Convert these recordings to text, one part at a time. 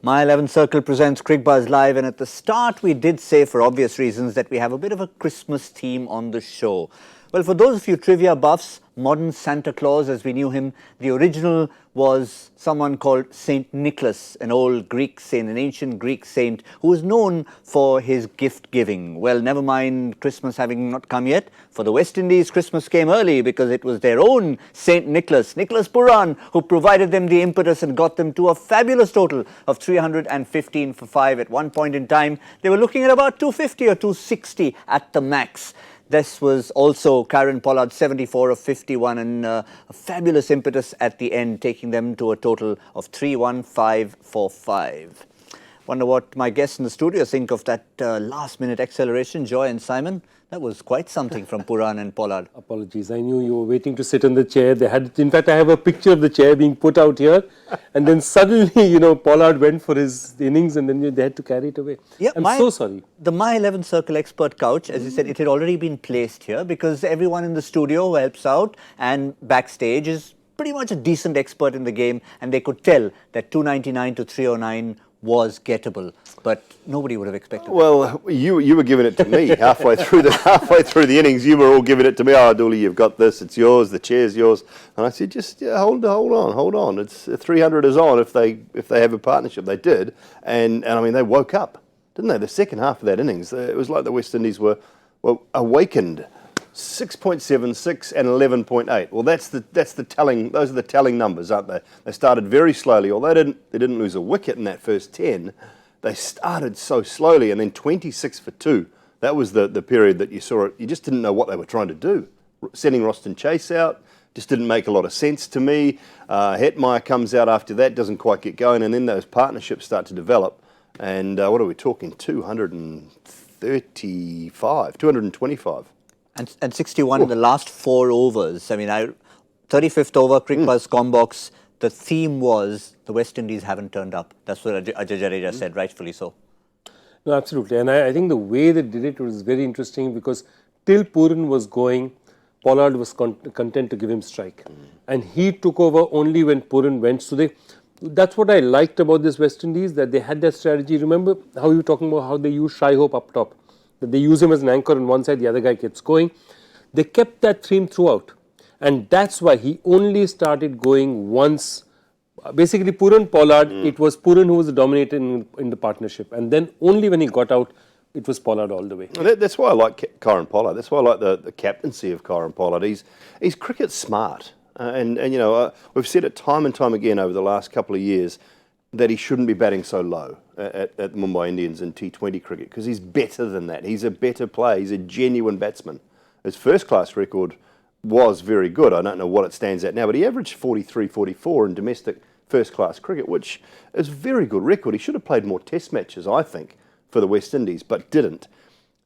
My 11 Circle presents Cricbuzz Live, and at the start we did say, for obvious reasons, that we have a bit of a Christmas theme on the show. Well, for those of you trivia buffs, modern Santa Claus as we knew him, the original was someone called Saint Nicholas, an old Greek saint, an ancient Greek saint who was known for his gift giving. Well, never mind Christmas having not come yet. For the West Indies, Christmas came early because it was their own Saint Nicholas, Nicholas Pooran, who provided them the impetus and got them to a fabulous total of 315 for 5 at one point in time. They were looking at about 250 or 260 at the max. This was also Kieron Pollard, 74 of 51, and a fabulous impetus at the end, taking them to a total of 31545. Wonder what my guests in the studio think of that last-minute acceleration. Joy and Simon, that was quite something from Pooran and Pollard. Apologies, I knew you were waiting to sit on the chair. They had, in fact, I have a picture of the chair being put out here, and then suddenly, Pollard went for his innings, and then they had to carry it away. Yeah, I'm so sorry. The My 11 Circle expert couch, as you said, it had already been placed here because everyone in the studio who helps out and backstage is pretty much a decent expert in the game, and they could tell that 299 to 309 was gettable, but nobody would have expected that. Well, you were giving it to me halfway through the innings. You were all giving it to me. Oh, Doull, you've got this. It's yours. The chair's yours. And I said, just hold on. It's 300 is on if they have a partnership. They did, and I mean they woke up, didn't they? The second half of that innings, it was like the West Indies were awakened. 6.76 and 11.8. Well, that's the telling. Those are the telling numbers, aren't they? They started very slowly. Although they didn't lose a wicket in that first 10, they started so slowly, and then 26 for 2. That was the period that you saw it. You just didn't know what they were trying to do. Sending Roston Chase out just didn't make a lot of sense to me. Hetmeyer comes out after that, doesn't quite get going, and then those partnerships start to develop. And what are we talking? 235, 225. And 61 in the last 4 overs. I mean, 35th over, Cricbuzz Combox, the theme was the West Indies haven't turned up. That's what Ajay Jadeja said, rightfully so. No, absolutely. And I think the way they did it was very interesting because till Pooran was going, Pollard was content to give him strike. And he took over only when Pooran went. So that's what I liked about this West Indies, that they had that strategy. Remember how you were talking about how they use Shai Hope up top? They use him as an anchor on one side, the other guy keeps going. They kept that theme throughout. And that's why he only started going once. Basically, Pooran Pollard, it was Pooran who was dominating in the partnership. And then only when he got out, it was Pollard all the way. That's why I like Kieron Pollard. That's why I like the captaincy of Kieron Pollard. He's cricket smart. We've said it time and time again over the last couple of years that he shouldn't be batting so low at the Mumbai Indians in T20 cricket because he's better than that. He's a better player. He's a genuine batsman. His first-class record was very good. I don't know what it stands at now, but he averaged 43, 44 in domestic first-class cricket, which is a very good record. He should have played more test matches, I think, for the West Indies, but didn't.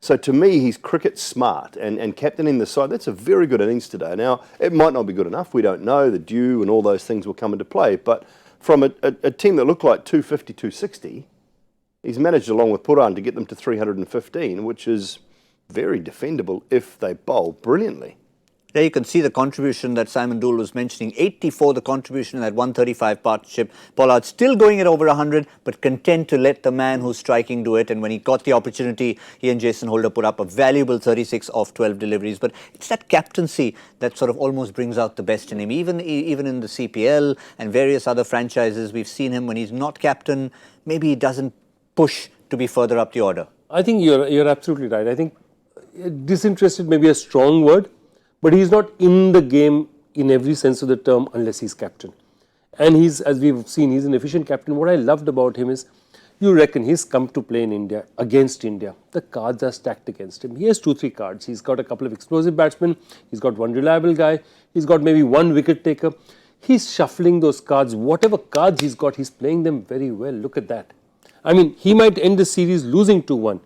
So to me, he's cricket smart and captaining the side. That's a very good innings today. Now, it might not be good enough. We don't know. The dew and all those things will come into play, but from a team that looked like 250, 260, he's managed along with Pooran to get them to 315, which is very defendable if they bowl brilliantly. There you can see the contribution that Simon Doull was mentioning. 84 the contribution in that 135 partnership. Pollard still going at over 100, but content to let the man who's striking do it. And when he got the opportunity, he and Jason Holder put up a valuable 36 off 12 deliveries. But it's that captaincy that sort of almost brings out the best in him. Even in the CPL and various other franchises, we've seen him when he's not captain, maybe he doesn't push to be further up the order. I think you're absolutely right. I think disinterested may be a strong word, but he's not in the game in every sense of the term unless he's captain. And he's, as we've seen, he's an efficient captain. What I loved about him is, you reckon he's come to play in India, against India. The cards are stacked against him. He has 2-3 cards. He's got a couple of explosive batsmen. He's got one reliable guy. He's got maybe one wicket taker. He's shuffling those cards. Whatever cards he's got, he's playing them very well. Look at that. I mean, he might end the series losing 2-1.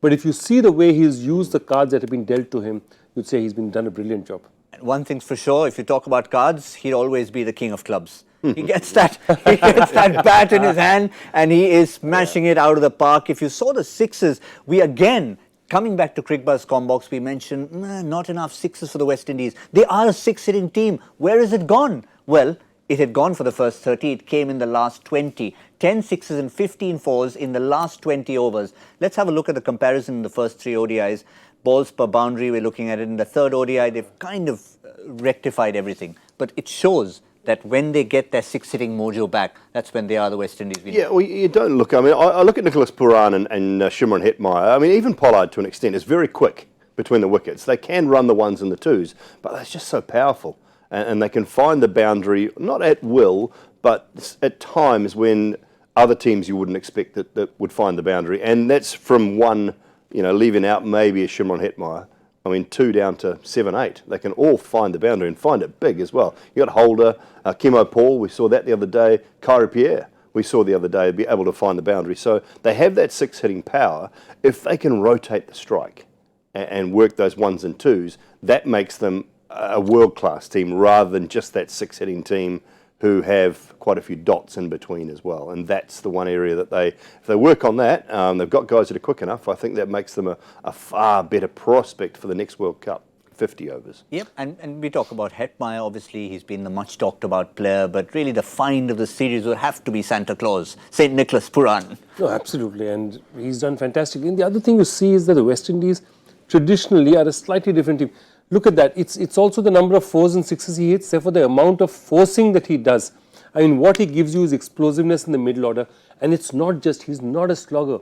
But if you see the way he's used the cards that have been dealt to him, you'd say he's done a brilliant job. And one thing's for sure, if you talk about cards, he'd always be the king of clubs. He gets that bat in his hand and he is smashing it out of the park. If you saw the sixes, we again, coming back to Cricbuzz Combox, we mentioned not enough sixes for the West Indies. They are a 6-hitting team. Where is it gone? Well, it had gone for the first 30. It came in the last 20. 10 sixes and 15 fours in the last 20 overs. Let's have a look at the comparison in the first 3 ODIs. Balls per boundary, we're looking at it in the third ODI. They've kind of rectified everything. But it shows that when they get their 6-hitting mojo back, that's when they are the West Indies. Yeah, well, you don't look. I mean, I look at Nicholas Pooran and Shimron Hetmeyer. I mean, even Pollard to an extent is very quick between the wickets. They can run the ones and the twos, but they're just so powerful. And they can find the boundary, not at will, but at times when other teams you wouldn't expect that would find the boundary. And that's from one, leaving out maybe a Shimron Hetmeyer. I mean, 2 down to 7, 8. They can all find the boundary and find it big as well. You got Holder, Kimo Paul, we saw that the other day. Kyrie Pierre, we saw the other day, be able to find the boundary. So they have that 6-hitting power. If they can rotate the strike and work those 1s and 2s, that makes them a world-class team rather than just that 6-hitting team who have quite a few dots in between as well. And that's the one area that if they work on that, they've got guys that are quick enough, I think that makes them a far better prospect for the next World Cup, 50 overs. Yep, and we talk about Hetmeyer, obviously he's been the much talked about player, but really the find of the series would have to be Santa Claus, St. Nicholas Pooran. No, absolutely, and he's done fantastic. And the other thing you see is that the West Indies traditionally are a slightly different team. Look at that. It's also the number of 4s and 6s he hits, therefore the amount of forcing that he does. I mean, what he gives you is explosiveness in the middle order. And it's not just, he's not a slogger.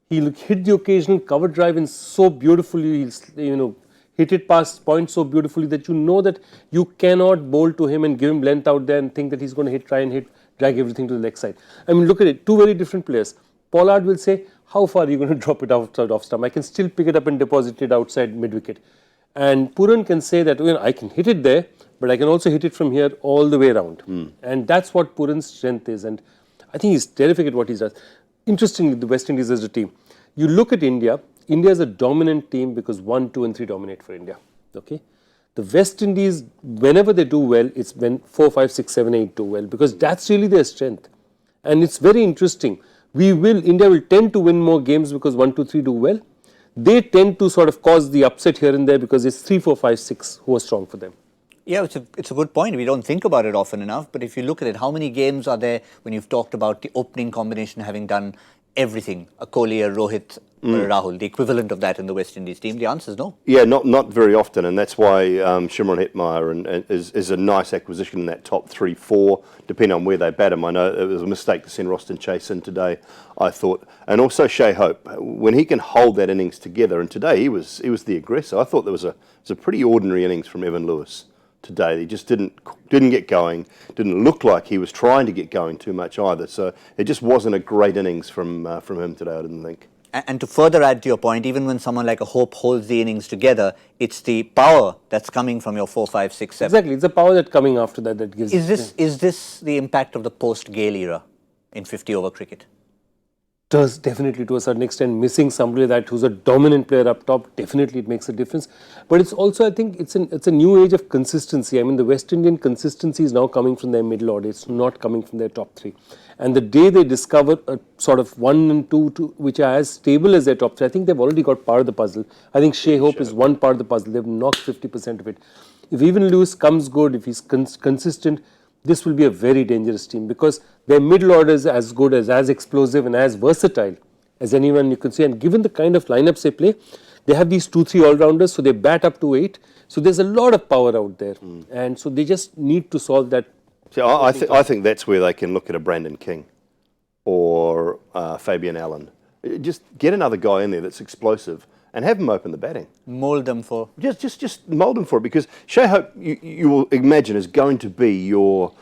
He'll hit the occasional cover drive in so beautifully, he'll hit it past point so beautifully that you know that you cannot bowl to him and give him length out there and think that he's going to try and drag everything to the leg side. I mean, look at it, 2 very different players. Pollard will say, how far are you going to drop it outside off stump? I can still pick it up and deposit it outside mid-wicket. And Pooran can say that I can hit it there, but I can also hit it from here all the way around. And that's what Pooran's strength is. And I think he's terrific at what he does. Interestingly, the West Indies as a team. You look at India, India is a dominant team because 1, 2 and 3 dominate for India. Okay. The West Indies, whenever they do well, it's when 4, 5, 6, 7, 8 do well because that's really their strength. And it's very interesting. India will tend to win more games because 1, 2, 3 do well. They tend to sort of cause the upset here and there because it's 3, 4, 5, 6 who are strong for them. Yeah, it's a good point. We don't think about it often enough, but if you look at it, how many games are there when you've talked about the opening combination having done everything, a Kohli, a Rohit, or a Rahul, the equivalent of that in the West Indies team? The answer is no. Yeah, not very often, and that's why Shimron Hetmeyer is a nice acquisition in that top 3, 4, depending on where they bat him. I know it was a mistake to send Roston Chase in today, I thought. And also Shai Hope, when he can hold that innings together, and today he was the aggressor. I thought there was a pretty ordinary innings from Evan Lewis today. He just didn't get going, didn't look like he was trying to get going too much either. So it just wasn't a great innings from him today, I didn't think. And to further add to your point, even when someone like a Hope holds the innings together, it's the power that's coming from your 4, 5, 6, 7. Exactly, it's the power that's coming after that gives. Is this the impact of the post-Gale era in 50-over cricket? Does definitely to a certain extent. Missing somebody like that who's a dominant player up top, definitely it makes a difference. But it's also, I think, it's a new age of consistency. I mean, the West Indian consistency is now coming from their middle order. It's not coming from their top 3. And the day they discover a sort of 1 and 2 which are as stable as their top 3, I think they've already got part of the puzzle. I think Shai Hope is one part of the puzzle. They've knocked 50% of it. If even Lewis comes good, if he's consistent, this will be a very dangerous team because their middle order is as good, as explosive and as versatile as anyone you can see. And given the kind of lineups they play, they have these 2, 3 all-rounders, so they bat up to 8. So there's a lot of power out there. And so they just need to solve that. See, I think that's where they can look at a Brandon King or Fabian Allen. Just get another guy in there that's explosive and have him open the batting. Mould them for... Just mould them for it because Shai Hope, you will imagine, is going to be your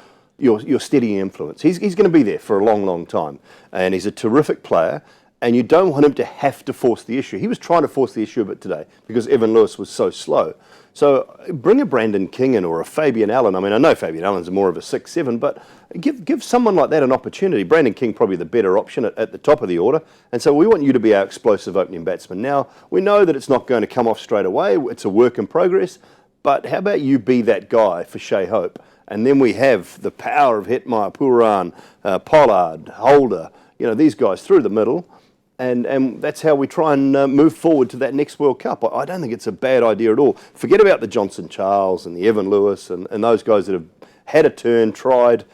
steadying influence. He's going to be there for a long, long time. And he's a terrific player and you don't want him to have to force the issue. He was trying to force the issue a bit today because Evan Lewis was so slow. So bring a Brandon King in or a Fabian Allen. I mean, I know Fabian Allen's more of a 6, 7, but give someone like that an opportunity. Brandon King probably the better option at the top of the order. And so we want you to be our explosive opening batsman. Now, we know that it's not going to come off straight away. It's a work in progress. But how about you be that guy for Shai Hope? And then we have the power of Hetmeyer, Pooran, Pollard, Holder, these guys through the middle. And that's how we try and move forward to that next World Cup. I don't think it's a bad idea at all. Forget about the Johnson Charles and the Evan Lewis and those guys that had a turn, tried,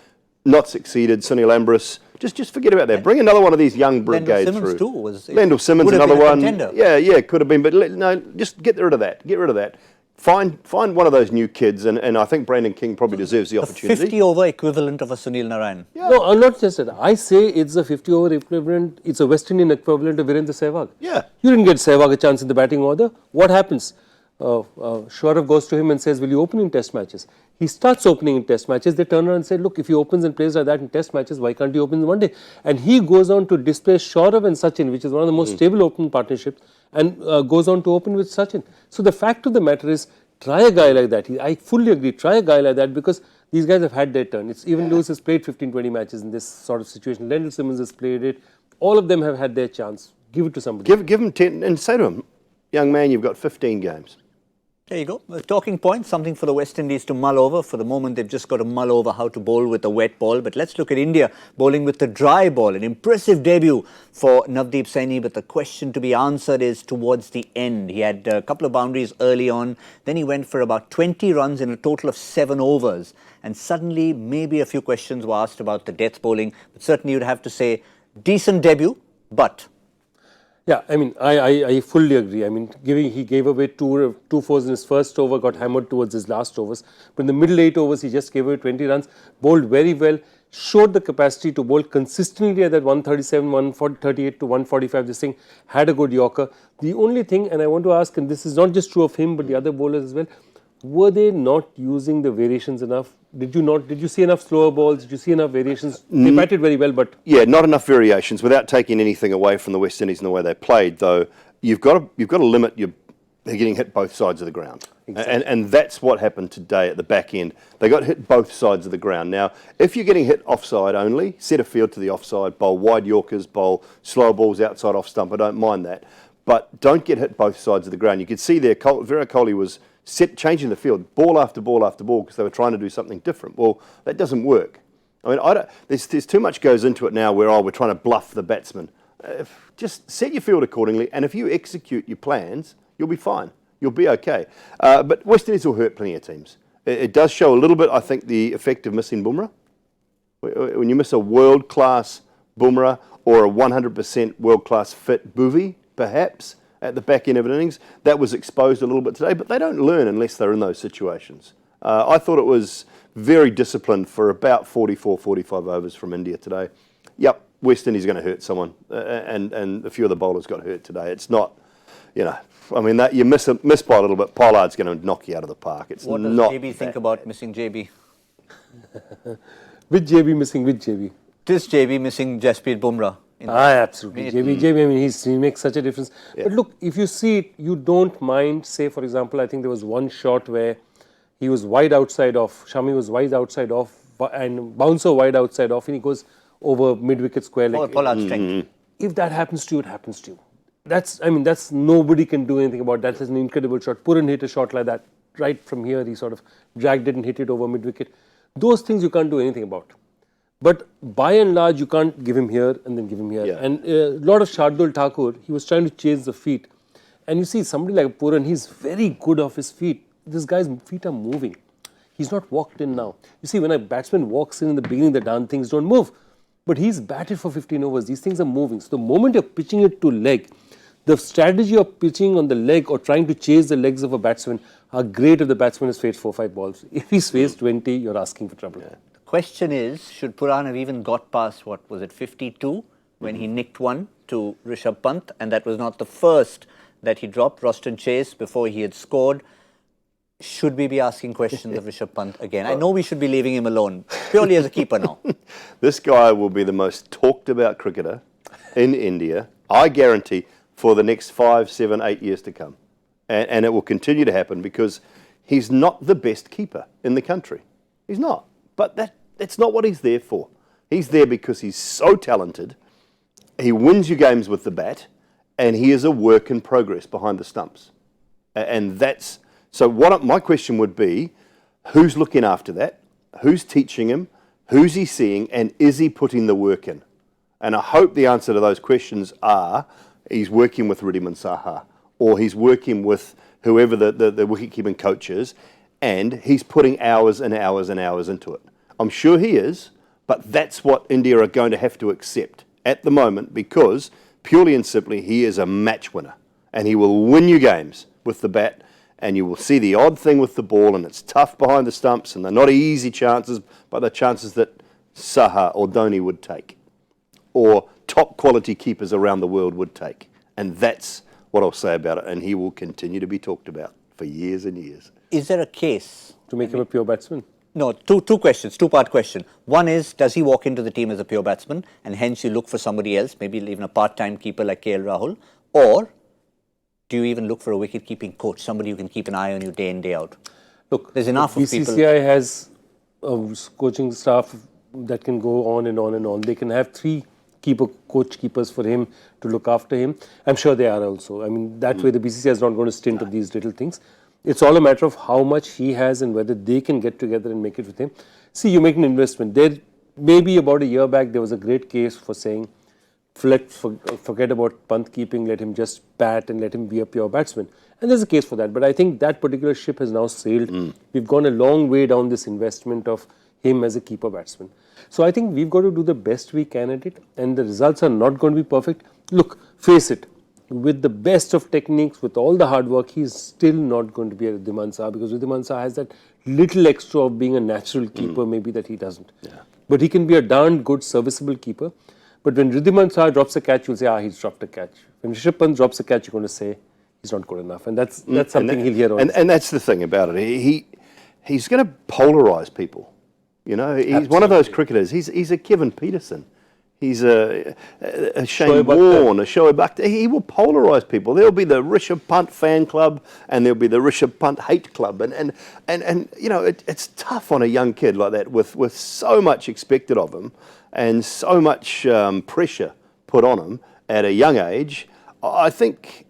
not succeeded. Sunil Ambrose, just forget about that. Bring another one of these young brigade Simmons through. too was. Lendl Simmons, would have another been a one. contender. Yeah, could have been. But no, just get rid of that. Get rid of that. Find one of those new kids, and I think Brandon King probably deserves the opportunity. 50 over equivalent of a Sunil Narayan. Yeah. No, I'm not just that. I say it's a 50 over equivalent, it's a West Indian equivalent of Virendra Sehwag. Yeah. You didn't get Sehwag a chance in the batting order. What happens? Shorav goes to him and says, will you open in test matches? He starts opening in test matches. They turn around and say, look, if he opens and plays like that in test matches, why can't he open in one day? And he goes on to display Shorav and Sachin, which is one of the most stable open partnerships, and goes on to open with Sachin. So the fact of the matter is, try a guy like that. I fully agree. Try a guy like that because these guys have had their turn. It's even Lewis has played 15-20 matches in this sort of situation. Lendl Simmons has played it. All of them have had their chance. Give it to somebody. Give him 10 and say to him, young man, you've got 15 games. There you go. A talking point, something for the West Indies to mull over. For the moment, they've just got to mull over how to bowl with a wet ball. But let's look at India bowling with the dry ball. An impressive debut for Navdeep Saini, but the question to be answered is towards the end. He had a couple of boundaries early on. Then he went for about 20 runs in a total of 7 overs. And suddenly, maybe a few questions were asked about the death bowling. But certainly, you'd have to say, decent debut, but... Yeah, I mean, I fully agree. I mean, he gave away two fours in his first over, got hammered towards his last overs. But in the middle 8 overs, he just gave away 20 runs, bowled very well, showed the capacity to bowl consistently at that 137, 138 to 145. This thing had a good Yorker. The only thing, and I want to ask, and this is not just true of him, but the other bowlers as well, were they not using the variations enough? Did you see enough slower balls? Did you see enough variations? They batted very well, but... Yeah, not enough variations. Without taking anything away from the West Indies and the way they played, though, you've got to limit they're getting hit both sides of the ground. Exactly. And that's what happened today at the back end. They got hit both sides of the ground. Now, if you're getting hit offside only, set a field to the offside, bowl wide Yorkers, bowl slower balls outside off stump. I don't mind that. But don't get hit both sides of the ground. You could see there, Virat Kohli was changing the field, ball after ball after ball, because they were trying to do something different. Well, that doesn't work. I mean, there's too much goes into it now where, we're trying to bluff the batsman. Just set your field accordingly, and if you execute your plans, you'll be fine. You'll be okay. But West Indies will hurt plenty of teams. It does show a little bit, I think, the effect of missing Bumrah. When you miss a world-class Bumrah or a 100% world-class fit Bhuvi, perhaps, at the back end of an innings, that was exposed a little bit today, but they don't learn unless they're in those situations. I thought it was very disciplined for about 44, 45 overs from India today. Yep, West Indies are going to hurt someone, and a few of the bowlers got hurt today. It's not, I mean, you miss by a little bit, Pollard's going to knock you out of the park. It's what not does JB think about missing JB? Which JB missing which JB? This JB missing Jasprit Bumrah. Absolutely. JB, I mean, he makes such a difference. Yeah. But look, if you see it, you don't mind, say, for example, I think there was one shot where he was wide outside off, Shami was wide outside off, and Bouncer wide outside off, and he goes over mid-wicket square. Pollard's strength. If that happens to you, it happens to you. That's nobody can do anything about that. That's an incredible shot. Pooran hit a shot like that right from here. He sort of dragged it and hit it over mid-wicket. Those things you can't do anything about. But by and large, you can't give him here and then give him here. Yeah. And a lot of Shardul Thakur, he was trying to chase the feet. And you see somebody like Pooran, he's very good off his feet. This guy's feet are moving. He's not walked in now. You see, when a batsman walks in the beginning, the darn things don't move. But he's batted for 15 overs. These things are moving. So the moment you're pitching it to leg, the strategy of pitching on the leg or trying to chase the legs of a batsman are great if the batsman has faced 4 or 5 balls. If he's faced 20, you're asking for trouble. The question is, should Pooran have even got past, 52, when he nicked one to Rishabh Pant, and that was not the first that he dropped, Roston Chase, before he had scored. Should we be asking questions of Rishabh Pant again? I know we should be leaving him alone, purely as a keeper now. This guy will be the most talked about cricketer in India, I guarantee, for the next 5, 7, 8 years to come. And it will continue to happen because he's not the best keeper in the country. He's not. But that's not what he's there for. He's there because he's so talented. He wins you games with the bat, and he is a work in progress behind the stumps. And that's... So my question would be, who's looking after that? Who's teaching him? Who's he seeing? And is he putting the work in? And I hope the answer to those questions are, he's working with Wriddhiman Saha, or he's working with whoever the wicket-keeping coach is, and he's putting hours and hours and hours into it. I'm sure he is, but that's what India are going to have to accept at the moment, because purely and simply he is a match winner and he will win you games with the bat, and you will see the odd thing with the ball, and it's tough behind the stumps and they're not easy chances, but they're chances that Saha or Dhoni would take, or top quality keepers around the world would take. And that's what I'll say about it, and he will continue to be talked about for years and years. Is there a case to make him a pure batsman? No, two questions, two-part question. One is, does he walk into the team as a pure batsman and hence you look for somebody else, maybe even a part-time keeper like KL Rahul? Or do you even look for a wicket-keeping coach, somebody who can keep an eye on you day in, day out? Look, there's enough of people. BCCI has a coaching staff that can go on and on and on. They can have 3 coach keepers for him to look after him. I'm sure they are also. I mean, that way the BCCI is not going to stint of these little things. It's all a matter of how much he has and whether they can get together and make it with him. See, you make an investment. There, maybe about a year back, there was a great case for saying, forget about Pant keeping, let him just bat and let him be a pure batsman. And there's a case for that. But I think that particular ship has now sailed. We've gone a long way down this investment of him as a keeper batsman. So I think we've got to do the best we can at it, and the results are not going to be perfect. Look, face it. With the best of techniques, with all the hard work, he's still not going to be a Wriddhiman Saha, because Wriddhiman Saha has that little extra of being a natural keeper, maybe that he doesn't. Yeah. But he can be a darn good serviceable keeper. But when Wriddhiman Saha drops a catch, you'll say, he's dropped a catch. When Rishabh Pant drops a catch, you're going to say, he's not good enough. And that's something he'll hear on. And that's the thing about it. He's going to polarise people. You know, he's one of those cricketers. He's a Kevin Peterson. He's a Shane Warne, a Shoaib Akhtar. He will polarise people. There'll be the Rishabh Pant fan club, and there'll be the Rishabh Pant hate club. And you know, it's tough on a young kid like that with so much expected of him and so much pressure put on him at a young age. I think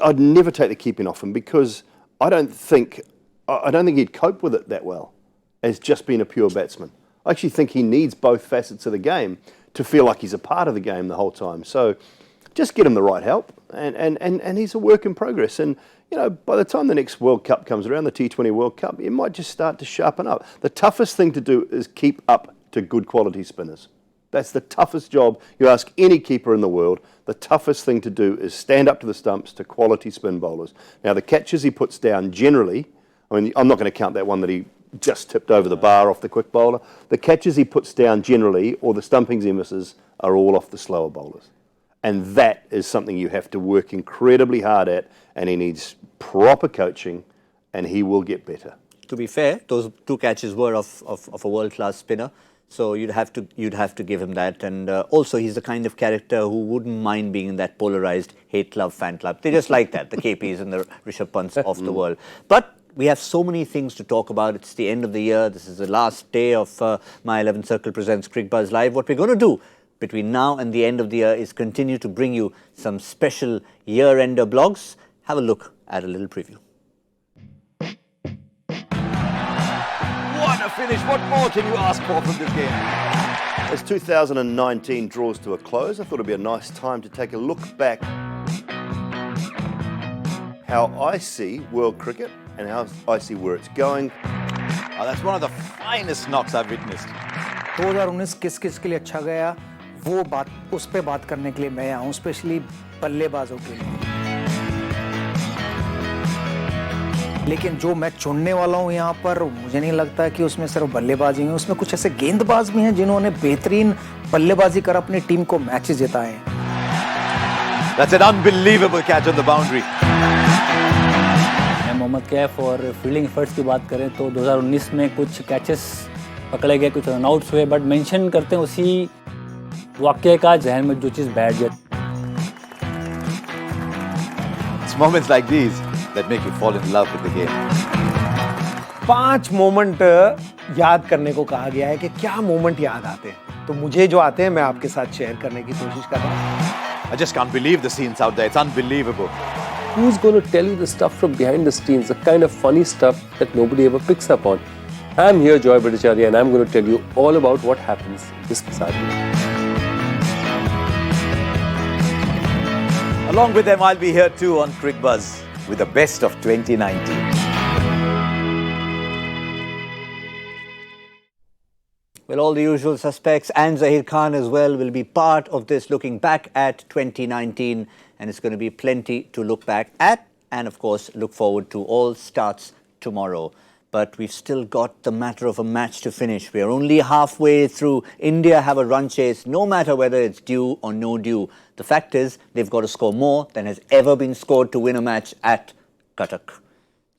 I'd never take the keeping off him, because I don't think he'd cope with it that well as just being a pure batsman. I actually think he needs both facets of the game to feel like he's a part of the game the whole time. So just get him the right help, and he's a work in progress. And you know, by the time the next World Cup comes around, the T20 World Cup, you might just start to sharpen up. The toughest thing to do is keep up to good quality spinners. That's the toughest job. You ask any keeper in the world, the toughest thing to do is stand up to the stumps to quality spin bowlers. Now, the catches he puts down generally, I mean, I'm not going to count that one that he just tipped over the bar off the quick bowler. The catches he puts down generally, or the stumpings he misses, are all off the slower bowlers. And that is something you have to work incredibly hard at, and he needs proper coaching, and he will get better. To be fair, those 2 catches were of a world-class spinner, so you'd have to give him that. And also, he's the kind of character who wouldn't mind being in that polarised hate club, fan club. They just like that, the KPs and the Rishabh Pants of the world. But we have so many things to talk about. It's the end of the year. This is the last day of My 11 Circle presents Cricbuzz Live. What we're going to do between now and the end of the year is continue to bring you some special year-ender blogs. Have a look at a little preview. What a finish. What more can you ask for from this game? As 2019 draws to a close, I thought it'd be a nice time to take a look back how I see world cricket and how I see where it's going. That's one of the finest knocks I've witnessed. 2019 किस के लिए अच्छा गया वो बात उस पे बात करने के लिए मैं आया हूं, स्पेशली बल्लेबाजों के लिए. लेकिन जो मैं चुनने वाला हूं यहां पर, मुझे नहीं लगता कि उसमें सिर्फ बल्लेबाजी है, उसमें कुछ ऐसे गेंदबाज भी हैं जिन्होंने बेहतरीन बल्लेबाजी कर अपनी टीम को मैचेस जिताए हैं. That's an unbelievable catch on the boundary. Mohammad Kaif और फील्डिंग एफर्ट्स की बात करें तो 2019 में कुछ कैचेस पकड़े गए, कुछ रनआउट्स हुए, बट मेंशन करते हैं उसी वाक़ये का जहन में जो चीज़ बैठ जाए. It's moments like these that make you fall in love with the game. 5 moment याद करने को कहा गया है कि क्या मोमेंट याद आते हैं, तो मुझे जो आते हैं मैं आपके साथ शेयर करने की कोशिश कर रहा हूँ. I just can't believe the scenes out there. It's unbelievable. Who's going to tell you the stuff from behind the scenes, the kind of funny stuff that nobody ever picks up on? I'm here, Joy Bhattacharjya, and I'm going to tell you all about what happens this Saturday. Along with them, I'll be here too on Cricbuzz with the best of 2019. Well, all the usual suspects and Zahir Khan as well will be part of this looking back at 2019, and it's going to be plenty to look back at and, of course, look forward to. All starts tomorrow. But we've still got the matter of a match to finish. We are only halfway through. India have a run chase, no matter whether it's due or no due. The fact is, they've got to score more than has ever been scored to win a match at Cuttack.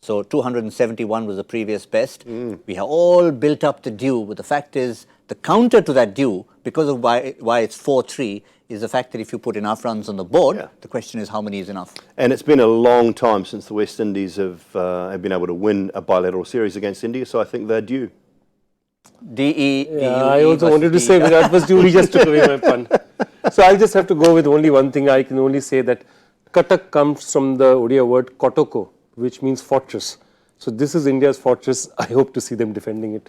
So 271 was the previous best. We have all built up the due, but the fact is, the counter to that due, because of why it's 4-3, is the fact that if you put enough runs on the board, the question is how many is enough. And it's been a long time since the West Indies have been able to win a bilateral series against India, so I think they're due. D-E, Yeah, I also wanted to say Virat was due, he just took away my pun. So I'll just have to go with only one thing. I can only say that Cuttack comes from the ODI word Kotoko, which means fortress. So this is India's fortress. I hope to see them defending it.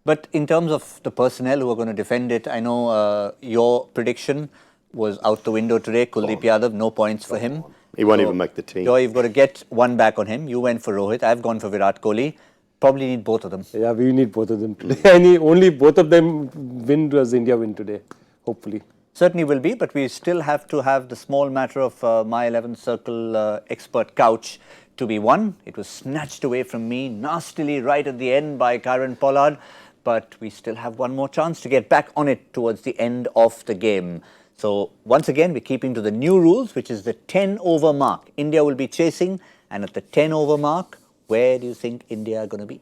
But in terms of the personnel who are going to defend it, I know your prediction was out the window today. Kuldeep Yadav, no points for him. He won't even make the team. Joy, you've got to get one back on him. You went for Rohit. I've gone for Virat Kohli. Probably need both of them. Yeah, we need both of them today. I need only both of them win as India win today, hopefully. Certainly will be, but we still have to have the small matter of my 11 circle expert couch to be won. It was snatched away from me nastily right at the end by Pooran Pollard, but we still have one more chance to get back on it towards the end of the game. So once again, we're keeping to the new rules, which is the 10 over mark. India will be chasing, and at the 10 over mark, where do you think India are going to be?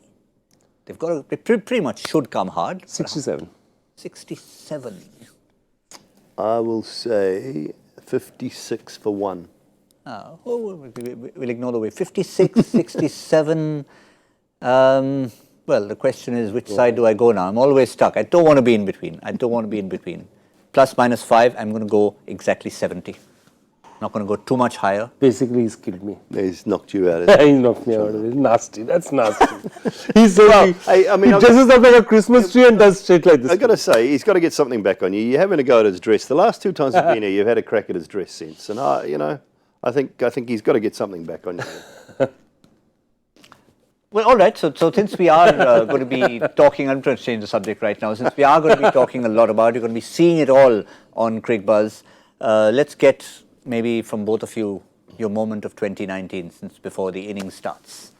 They've got to, pretty much should come hard. 67. 67. I will say 56 for 1. We'll ignore the way. 56, 67. Well, the question is, which side do I go now? I'm always stuck. I don't want to be in between. Plus minus 5, I'm going to go exactly 70. Not going to go too much higher. Basically, he's killed me. He's knocked you out. He knocked me out of it. Nasty. That's nasty. He's so he dresses up like a Christmas tree and does shit like this. I've got to say, he's got to get something back on you. You're having a go at his dress. The last 2 times you've been here, you've had a crack at his dress since. And I think he's got to get something back on you. Well, all right. So since we are going to be talking, I'm trying to change the subject right now. Since we are going to be talking a lot about it, you're going to be seeing it all on Cricbuzz. Let's get maybe from both of you your moment of 2019 since before the innings starts.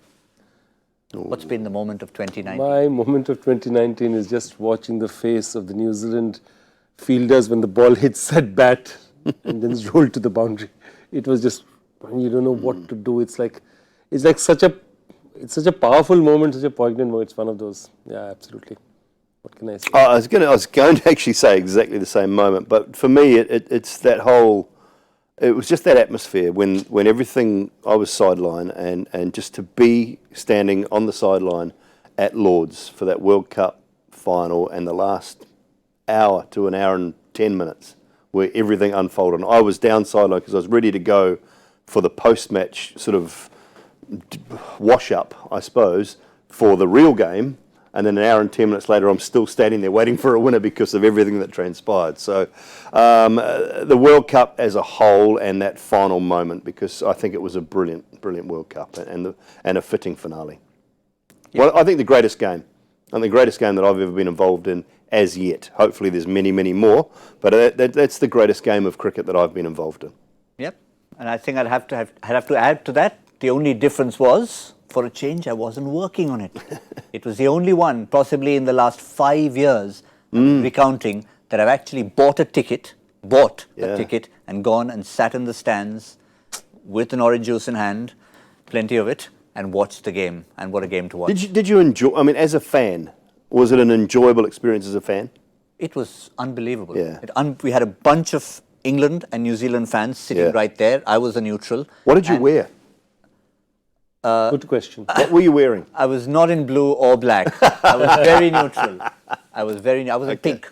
What's been the moment of 2019? My moment of 2019 is just watching the face of the New Zealand fielders when the ball hits that bat and then it's rolled to the boundary. It was just, you don't know what to do. It's such a powerful moment, such a poignant moment. It's one of those. Yeah, absolutely. What can I say? I was going to actually say exactly the same moment, but for me, it's that whole. It was just that atmosphere when everything. I was sideline and just to be standing on the sideline at Lord's for that World Cup final and the last hour to an hour and 10 minutes where everything unfolded. And I was down sideline because I was ready to go for the post-match sort of wash up, I suppose, for the real game, and then an hour and 10 minutes later I'm still standing there waiting for a winner because of everything that transpired. So the World Cup as a whole and that final moment, because I think it was a brilliant World Cup and a fitting finale. Yeah. Well, I think the greatest game that I've ever been involved in as yet. Hopefully there's many more, but that's the greatest game of cricket that I've been involved in. Yep, and I think I'd have to add to that. The only difference was, for a change, I wasn't working on it. It was the only one, possibly in the last 5 years, recounting, that I've actually bought a ticket, and gone and sat in the stands with an orange juice in hand, plenty of it, and watched the game. And what a game to watch. Did you enjoy, I mean, as a fan, was it an enjoyable experience as a fan? It was unbelievable. Yeah. We had a bunch of England and New Zealand fans sitting right there. I was a neutral. What did you wear? Good question. What were you wearing? I was not in blue or black. I was very neutral. I was in pink.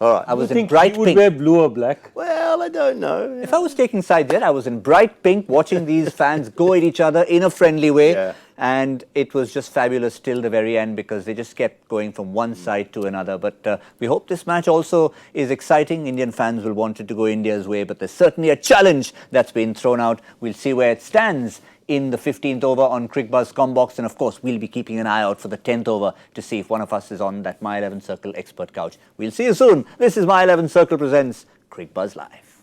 All right. I was in bright you would pink. wear blue or black? Well, I don't know. If I was taking sides there, I was in bright pink, watching these fans go at each other in a friendly way. Yeah. And it was just fabulous till the very end because they just kept going from one side to another. But we hope this match also is exciting. Indian fans will want it to go India's way, but there's certainly a challenge that's been thrown out. We'll see where it stands in the 15th over on Cricbuzz Combox, and of course we'll be keeping an eye out for the 10th over to see if one of us is on that My 11 Circle expert couch. We'll see you soon. This is My 11 Circle presents Cricbuzz Live.